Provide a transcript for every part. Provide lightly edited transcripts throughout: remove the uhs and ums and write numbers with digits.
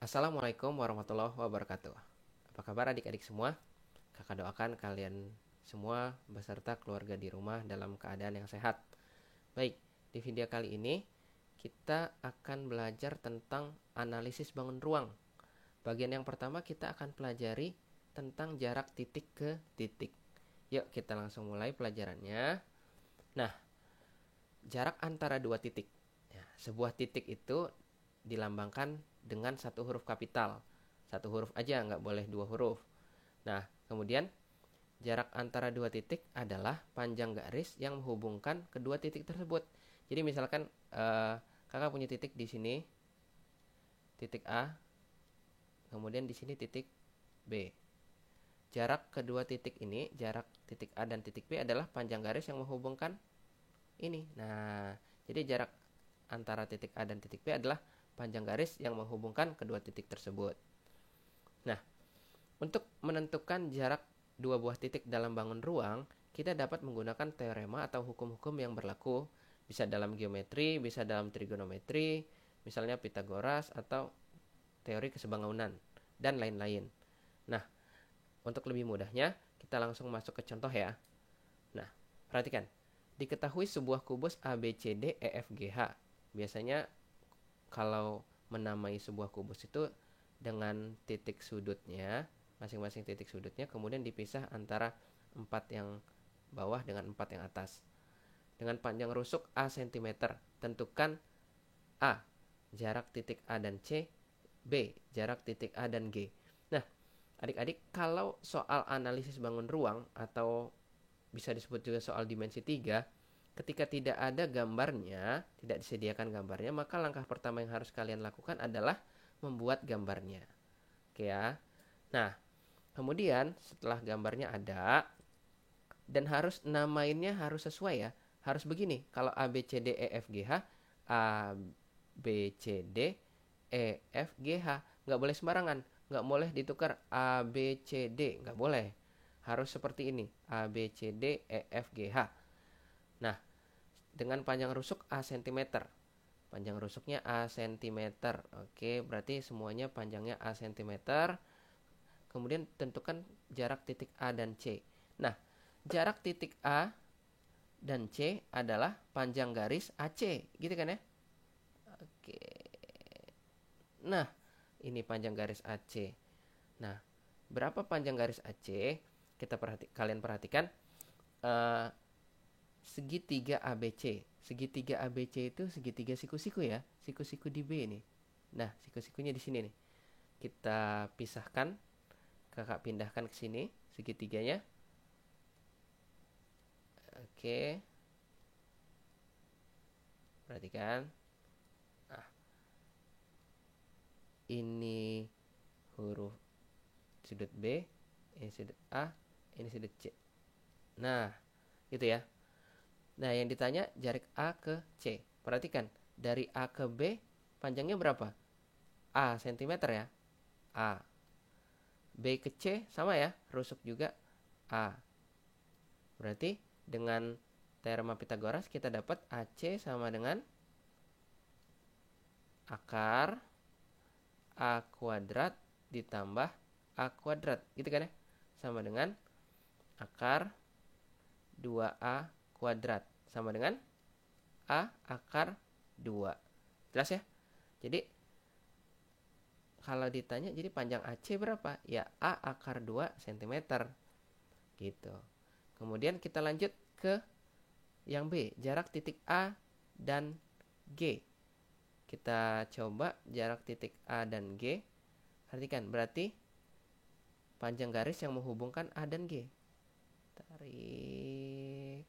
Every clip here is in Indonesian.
Assalamualaikum warahmatullahi wabarakatuh. Apa kabar adik-adik semua? Kakak doakan kalian semua beserta keluarga di rumah dalam keadaan yang sehat. Baik, di video kali ini kita akan belajar tentang analisis bangun ruang. Bagian yang pertama kita akan pelajari tentang jarak titik ke titik. Yuk kita langsung mulai pelajarannya. Nah, jarak antara dua titik. Ya, sebuah titik itu dilambangkan dengan satu huruf kapital. Satu huruf aja, nggak boleh dua huruf. Nah, kemudian jarak antara dua titik adalah panjang garis yang menghubungkan kedua titik tersebut. Jadi misalkan kakak punya titik di sini, titik A, kemudian di sini titik B. Jarak kedua titik ini, jarak titik A dan titik B adalah panjang garis yang menghubungkan ini. Nah, jadi jarak antara titik A dan titik B adalah panjang garis yang menghubungkan kedua titik tersebut. Nah, untuk menentukan jarak dua buah titik dalam bangun ruang, kita dapat menggunakan teorema atau hukum-hukum yang berlaku. Bisa dalam geometri, bisa dalam trigonometri, misalnya Pythagoras atau teori kesebangunan, dan lain-lain. Nah, untuk lebih mudahnya, kita langsung masuk ke contoh ya. Nah, perhatikan. Diketahui sebuah kubus ABCD EFGH. Biasanya kalau menamai sebuah kubus itu dengan titik sudutnya, masing-masing titik sudutnya kemudian dipisah antara 4 yang bawah dengan 4 yang atas. Dengan panjang rusuk A cm, tentukan A, jarak titik A dan C, B, jarak titik A dan G. Nah, adik-adik, kalau soal analisis bangun ruang atau bisa disebut juga soal dimensi 3, ketika tidak ada gambarnya, tidak disediakan gambarnya, maka langkah pertama yang harus kalian lakukan adalah membuat gambarnya. Oke ya. Nah, kemudian setelah gambarnya ada dan harus namainnya harus sesuai ya. Harus begini, kalau A B C D E F G H, A B C D E F G H, nggak boleh sembarangan, nggak boleh ditukar A B C D, nggak boleh. Harus seperti ini, A B C D E F G H. Nah, dengan panjang rusuk A cm. Panjang rusuknya A cm. Oke, berarti semuanya panjangnya A cm. Kemudian tentukan jarak titik A dan C. Nah, jarak titik A dan C adalah panjang garis AC, gitu kan ya? Oke. Nah, ini panjang garis AC. Nah, berapa panjang garis AC? Kalian perhatikan eh, segitiga ABC. Segitiga ABC itu segitiga siku-siku ya. Siku-siku di B ini. Nah, siku-sikunya di sini nih. Kita pisahkan. Kakak pindahkan ke sini segitiganya. Oke. Perhatikan. Nah, ini huruf sudut B, ini sudut A, ini sudut C. Nah, gitu ya. Nah, yang ditanya jarak A ke C. Perhatikan, dari A ke B panjangnya berapa? A cm ya. A. B ke C sama ya, rusuk juga A. Berarti dengan teorema Pythagoras kita dapat AC sama dengan akar A kuadrat ditambah A kuadrat. Gitu kan ya? Sama dengan akar 2A kuadrat. Sama dengan A akar 2. Jelas ya? Jadi kalau ditanya jadi panjang AC berapa? Ya A akar 2 cm. Gitu. Kemudian kita lanjut ke yang B, jarak titik A dan G. Kita coba jarak titik A dan G. Perhatikan, berarti panjang garis yang menghubungkan A dan G. Tarik.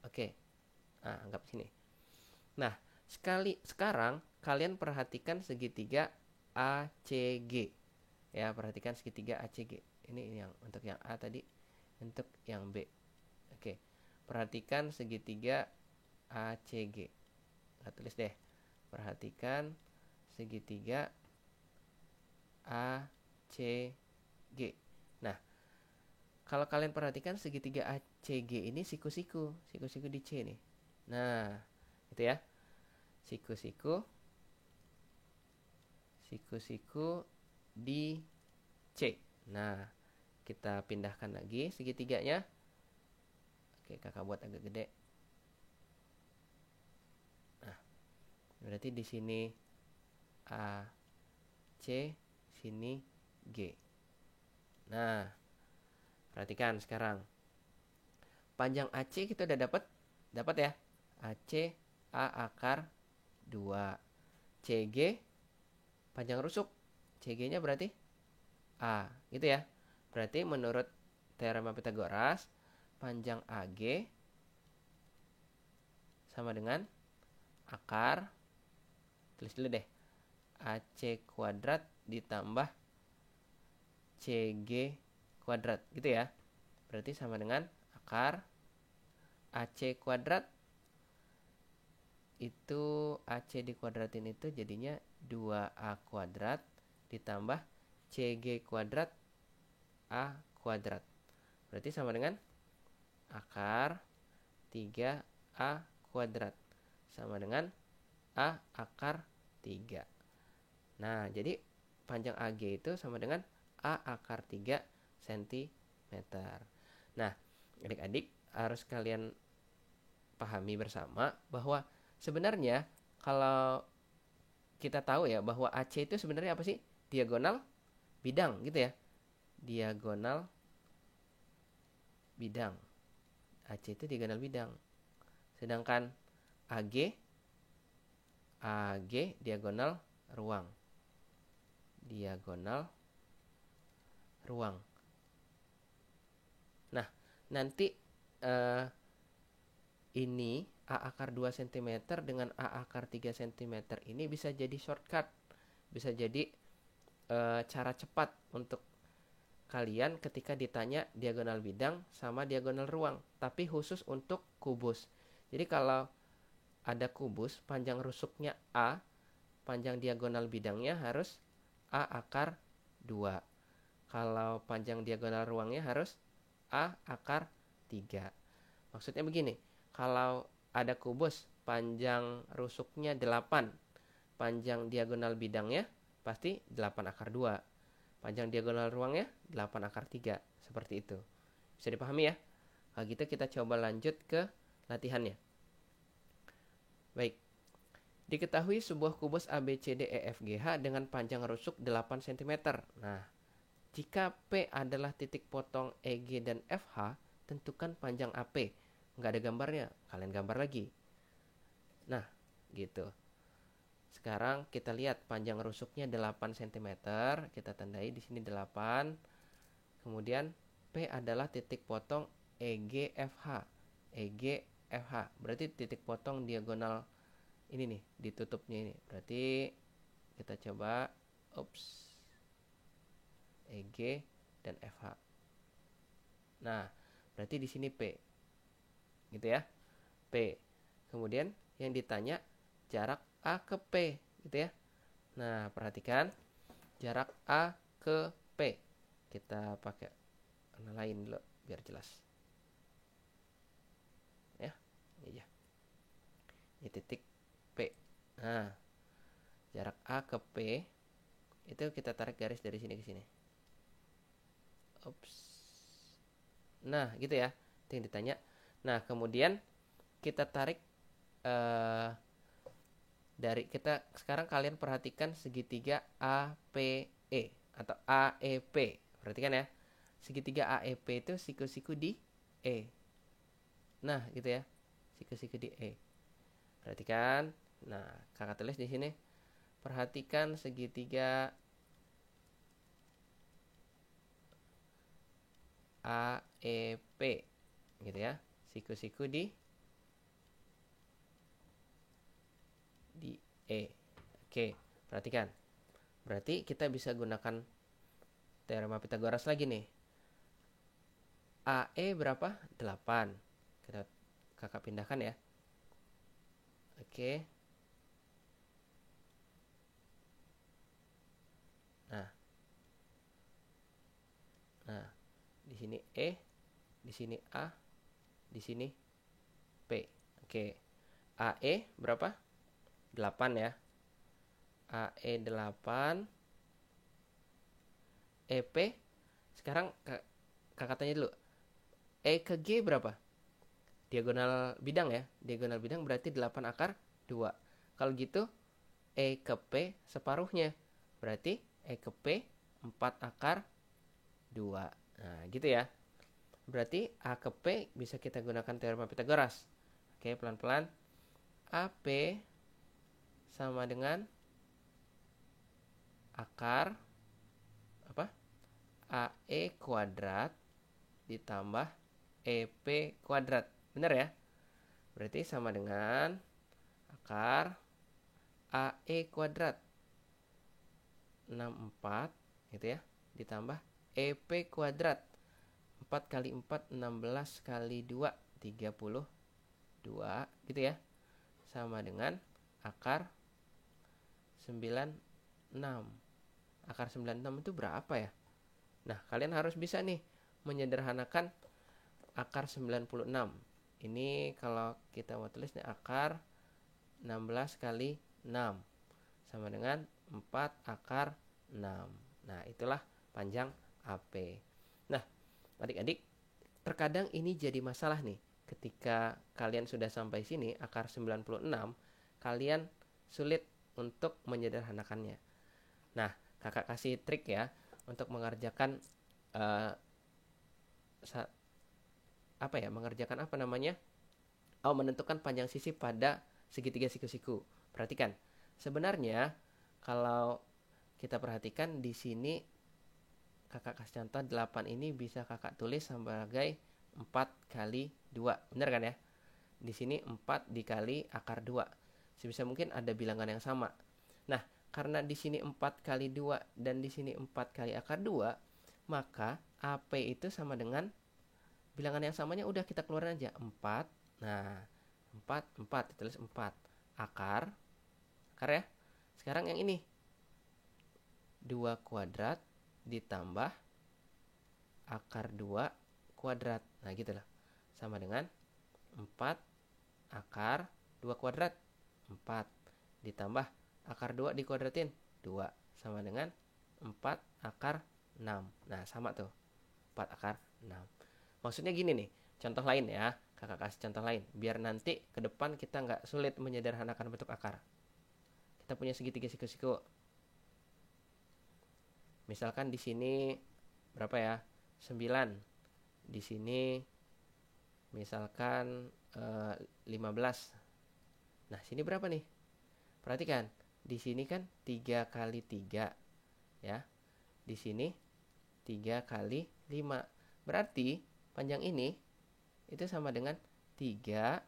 Oke. Nah, anggap sini. Nah, sekarang kalian perhatikan segitiga ACG. Ya, perhatikan segitiga ACG. Ini yang untuk yang A tadi, untuk yang B. Oke. Perhatikan segitiga ACG. Nah, tulis deh. Perhatikan segitiga ACG. Nah, kalau kalian perhatikan segitiga ACG ini siku-siku di C nih. Nah, itu ya. Siku-siku siku-siku di C. Nah, kita pindahkan lagi segitiganya. Oke, kakak buat agak gede. Nah, berarti di sini A, C, sini G. Nah, perhatikan sekarang. Panjang AC kita udah dapat ya. AC A akar 2. CG panjang rusuk. CG-nya berarti A, gitu ya. Berarti menurut teorema Pythagoras, panjang AG sama dengan akar, tulis dulu deh, AC kuadrat ditambah CG kuadrat, gitu ya. Berarti sama dengan akar AC kuadrat, itu AC dikuadratin itu jadinya 2A kuadrat ditambah CG kuadrat A kuadrat. Berarti sama dengan akar 3A kuadrat sama dengan A akar 3. Nah, jadi panjang AG itu sama dengan A akar 3 cm. Nah, adik-adik harus kalian pahami bersama bahwa sebenarnya kalau kita tahu ya bahwa AC itu sebenarnya apa sih? Diagonal bidang gitu ya. Diagonal bidang. AC itu diagonal bidang. Sedangkan AG diagonal ruang. Diagonal ruang. Nah, nanti ini A akar 2 cm dengan A akar 3 cm ini bisa jadi shortcut. Bisa jadi cara cepat untuk kalian ketika ditanya diagonal bidang sama diagonal ruang. Tapi khusus untuk kubus. Jadi kalau ada kubus, panjang rusuknya A, panjang diagonal bidangnya harus A akar 2. Kalau panjang diagonal ruangnya harus A akar 3. Maksudnya begini, kalau ada kubus, panjang rusuknya 8, panjang diagonal bidangnya pasti 8 akar 2. Panjang diagonal ruangnya 8 akar 3. Seperti itu. Bisa dipahami ya? Kalau gitu kita coba lanjut ke latihannya. Baik. Diketahui sebuah kubus ABCDEFGH dengan panjang rusuk 8 cm. Nah, jika P adalah titik potong EG dan FH, tentukan panjang AP. Nggak ada gambarnya, kalian gambar lagi. Nah, gitu. Sekarang kita lihat panjang rusuknya 8 cm. Kita tandai di sini 8. Kemudian P adalah titik potong EGFH. EGFH berarti titik potong diagonal ini nih, ditutupnya ini. Berarti kita coba EG dan FH. Nah, berarti di sini P. Gitu ya. P. Kemudian yang ditanya jarak A ke P, gitu ya. Nah, perhatikan jarak A ke P. Kita pakai warna lain dulu biar jelas. Ya. Ini ya. Ini titik P. Nah, jarak A ke P itu kita tarik garis dari sini ke sini. Nah, gitu ya. Itu yang ditanya. Nah, kemudian kita tarik dari kita sekarang kalian perhatikan segitiga APE atau AEP. Perhatikan ya. Segitiga AEP itu siku-siku di E. Nah, gitu ya. Siku-siku di E. Perhatikan. Nah, kakak tulis di sini. Perhatikan segitiga AEP. Gitu ya. Siku-siku di E. Oke, perhatikan. Berarti kita bisa gunakan teorema Pythagoras lagi nih. AE berapa? 8. Kita kakak pindahkan ya. Oke. Nah, di sini E, di sini A, di sini P. Oke. AE berapa? 8 ya. AE 8, EP. Sekarang kakak tanya dulu, E ke G berapa? Diagonal bidang ya. Diagonal bidang berarti 8 akar 2. Kalau gitu E ke P separuhnya. Berarti E ke P 4 akar 2. Nah gitu ya. Berarti A ke P bisa kita gunakan teorema Pitagoras. Oke, pelan-pelan. AP sama dengan akar apa? AE kuadrat ditambah EP kuadrat. Benar ya? Berarti sama dengan akar AE kuadrat 64 gitu ya, ditambah EP kuadrat 4 kali 4 16 kali 2 32 gitu ya, sama dengan akar 96. Akar 96 itu berapa ya? Nah, kalian harus bisa nih menyederhanakan akar 96. Ini kalau kita mau tulis nih, akar 16 kali 6 sama dengan 4 akar 6. Nah, itulah panjang AP. Nah, adik-adik, terkadang ini jadi masalah nih. Ketika kalian sudah sampai sini, akar 96, kalian sulit untuk menyederhanakannya. Nah, kakak kasih trik ya untuk mengerjakan menentukan panjang sisi pada segitiga siku-siku. Perhatikan, sebenarnya kalau kita perhatikan di sini, kakak kasih contoh 8 ini bisa kakak tulis sebagai 4 kali 2. Benar kan ya? Di sini 4 dikali akar 2. Sebisa mungkin ada bilangan yang sama. Nah, karena di sini 4 kali 2 dan di sini 4 kali akar 2, maka AP itu sama dengan bilangan yang samanya udah kita keluarin aja, 4. Nah, 4 ditulis 4 akar ya. Sekarang yang ini 2 kuadrat ditambah akar 2 kuadrat. Nah, gitu lah. Sama dengan 4 akar 2 kuadrat. 4 ditambah akar 2 dikuadratin 2 sama dengan 4 akar 6. Nah, sama tuh. 4 akar 6. Maksudnya gini nih, contoh lain ya. Kakak kasih contoh lain biar nanti ke depan kita nggak sulit menyederhanakan bentuk akar. Kita punya segitiga siku-siku. Misalkan di sini berapa ya? 9. Di sini misalkan 15. Nah, sini berapa nih? Perhatikan, di sini kan 3 kali 3 ya. Di sini 3 kali 5. Berarti panjang ini itu sama dengan 3,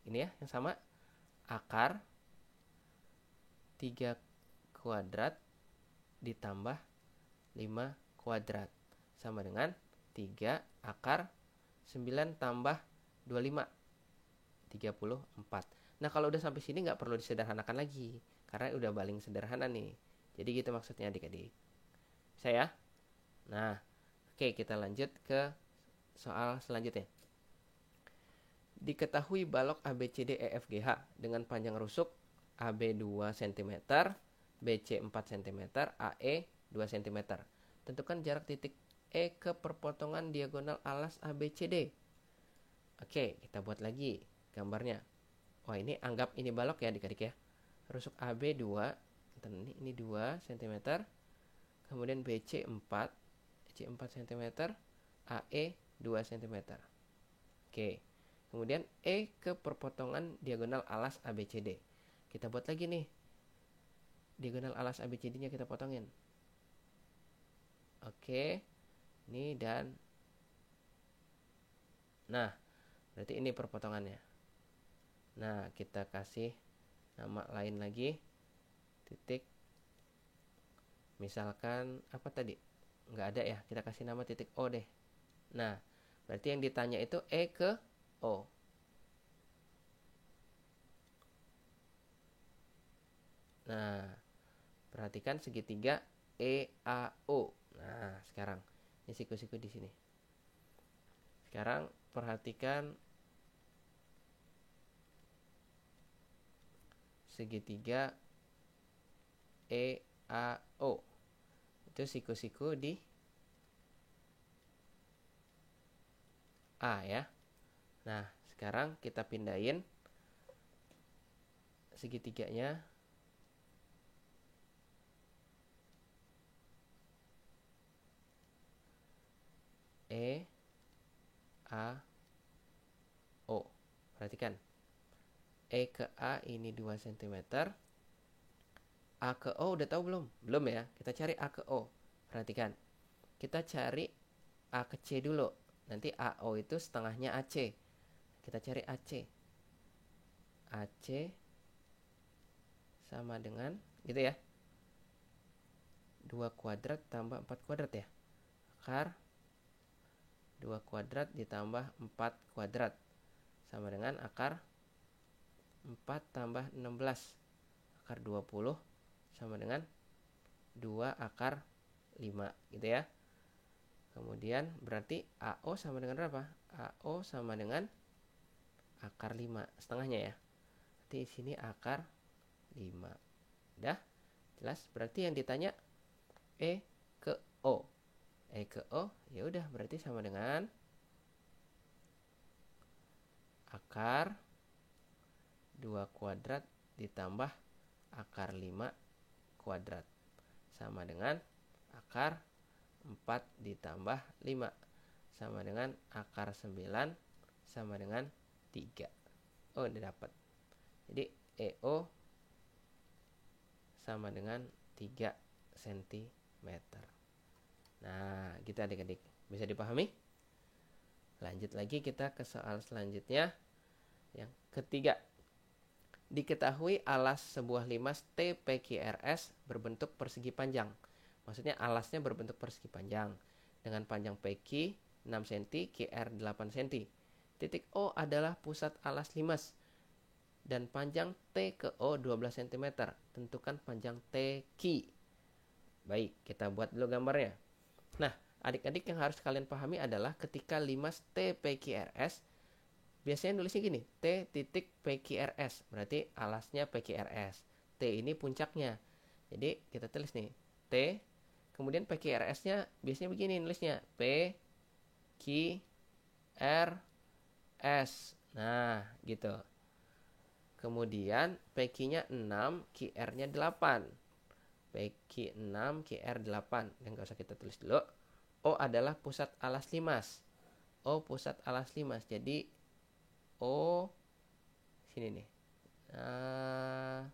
ini ya yang sama, akar 3 kuadrat ditambah 5 kuadrat sama dengan 3 akar 9 tambah 25, 34. Nah, kalau udah sampai sini nggak perlu disederhanakan lagi karena udah paling sederhana nih. Jadi gitu maksudnya adik-adik. Bisa ya? Nah, oke, kita lanjut ke soal selanjutnya. Diketahui balok ABCDEFGH dengan panjang rusuk AB 2 cm, BC 4 cm, AE 2 cm. Tentukan jarak titik E ke perpotongan diagonal alas ABCD. Oke, kita buat lagi gambarnya. Wah, ini anggap ini balok ya adik-adik ya. Rusuk AB 2, ini 2 cm, kemudian BC 4 cm, AE 2 cm. Oke. Kemudian E ke perpotongan diagonal alas ABCD. Kita buat lagi nih. Diagonal alas ABCD-nya kita potongin. Oke. Ini dan nah, berarti ini perpotongannya. Nah, kita kasih nama lain lagi. Titik. Misalkan apa tadi? Nggak ada ya. Kita kasih nama titik O deh. Nah, berarti yang ditanya itu E ke O. Nah, perhatikan segitiga EAO. Nah, sekarang ini siku-siku di sini. Sekarang perhatikan segitiga EAO. Itu siku-siku di A ya. Nah, sekarang kita pindahin segitiganya E A O. Perhatikan. E ke A ini 2 cm. A ke O udah tahu belum? Belum ya. Kita cari A ke O. Perhatikan. Kita cari A ke C dulu. Nanti AO itu setengahnya AC. Kita cari AC. AC sama dengan gitu ya. 2 kuadrat tambah 4 kuadrat ya. Akar 2 kuadrat ditambah 4 kuadrat sama dengan akar 4 tambah 16. Akar 20 sama dengan 2 akar 5 gitu ya. Kemudian berarti AO sama dengan berapa? AO sama dengan akar 5 setengahnya ya. Nanti di sini akar 5. Udah? Jelas? Berarti yang ditanya E ke O. E ke O, ya udah berarti sama dengan akar 2 kuadrat ditambah akar 5 kuadrat sama dengan akar 4 ditambah 5 sama dengan akar 9 sama dengan 3. Oh, udah dapat. Jadi EO sama dengan 3 cm. Nah, gitu adik-adik. Bisa dipahami? Lanjut lagi kita ke soal selanjutnya. Yang ketiga. Diketahui alas sebuah limas TPQRS berbentuk persegi panjang. Maksudnya alasnya berbentuk persegi panjang dengan panjang PQ 6 cm, QR 8 cm. Titik O adalah pusat alas limas dan panjang T ke O 12 cm. Tentukan panjang TQ. Baik, kita buat dulu gambarnya. Nah, adik-adik yang harus kalian pahami adalah ketika limas TPQRS biasanya nulisnya gini, T titik PQRS, berarti alasnya PQRS. T ini puncaknya. Jadi kita tulis nih, T, kemudian PQRS-nya biasanya begini nulisnya, P, Q, R, S. Nah, gitu. Kemudian PQ-nya 6, QR-nya 8. PQ 6, QR 8. Dan gak usah kita tulis dulu. O adalah pusat alas limas. O pusat alas limas. Jadi O sini nih. Nah,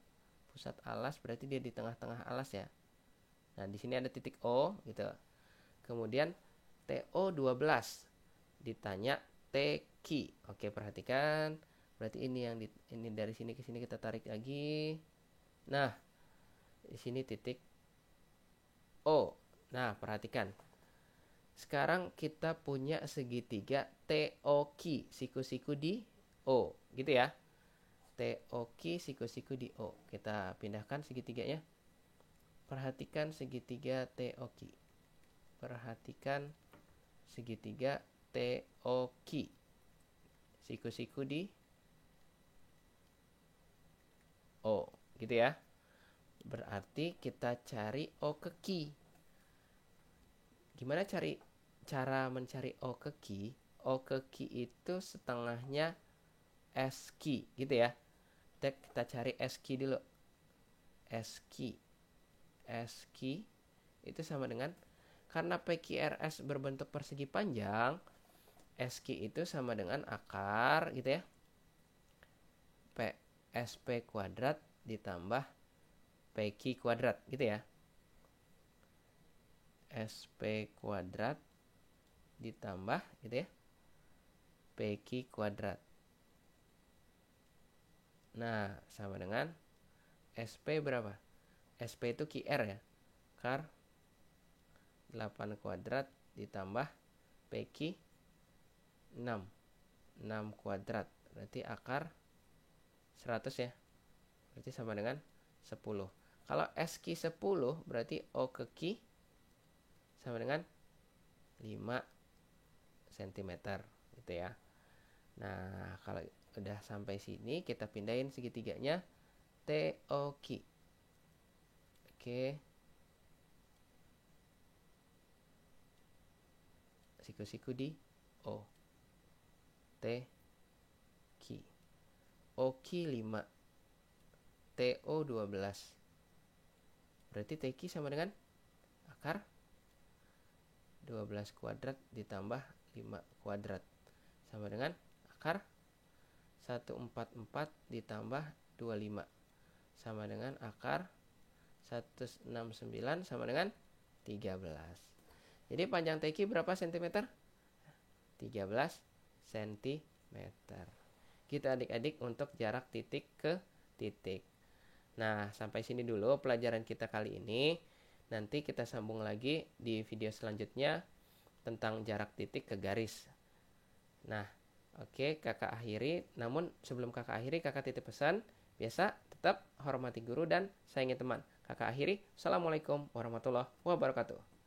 pusat alas berarti dia di tengah-tengah alas ya. Nah, di sini ada titik O gitu. Kemudian TO 12 ditanya TQ. Oke, perhatikan. Berarti ini yang ini dari sini ke sini kita tarik lagi. Nah, di sini titik O. Nah, perhatikan. Sekarang kita punya segitiga TOQ, siku-siku di O, gitu ya. TOQ, siku-siku di O. Kita pindahkan segitiganya. Perhatikan segitiga TOQ. Perhatikan segitiga TOQ. Siku-siku di O, gitu ya. Berarti kita cari O ke Q. Gimana cara mencari O ke Q? O ke Q itu setengahnya SQ, gitu ya. Kita cari SQ dulu. SQ itu sama dengan, karena PQRS berbentuk persegi panjang, SQ itu sama dengan akar gitu ya, SP kuadrat ditambah PQ kuadrat gitu ya. SP kuadrat ditambah gitu ya PQ kuadrat. Nah, sama dengan SP berapa? SP itu QR ya. Akar 8 kuadrat ditambah PQ 6. 6 kuadrat. Berarti akar 100 ya. Berarti sama dengan 10. Kalau SQ 10 berarti O ke Q sama dengan 5 cm gitu ya. Nah, kalau udah sampai sini kita pindahin segitiganya TOQ. Oke. Siku-siku di O. T Ki. Oki 5. TO 12. Berarti Tki sama dengan akar 12 kuadrat ditambah 5 kuadrat. Sama dengan akar 144 ditambah 25. Sama dengan akar 169 sama dengan 13. Jadi panjang Tki berapa sentimeter? 13 cm. Gitu adik-adik untuk jarak titik ke titik. Nah, sampai sini dulu pelajaran kita kali ini. Nanti kita sambung lagi di video selanjutnya tentang jarak titik ke garis. Nah, oke, kakak akhiri. Namun sebelum kakak akhiri, kakak titip pesan. Biasa, tetap hormati guru dan sayangi teman. Kakak akhiri. Assalamualaikum warahmatullahi wabarakatuh.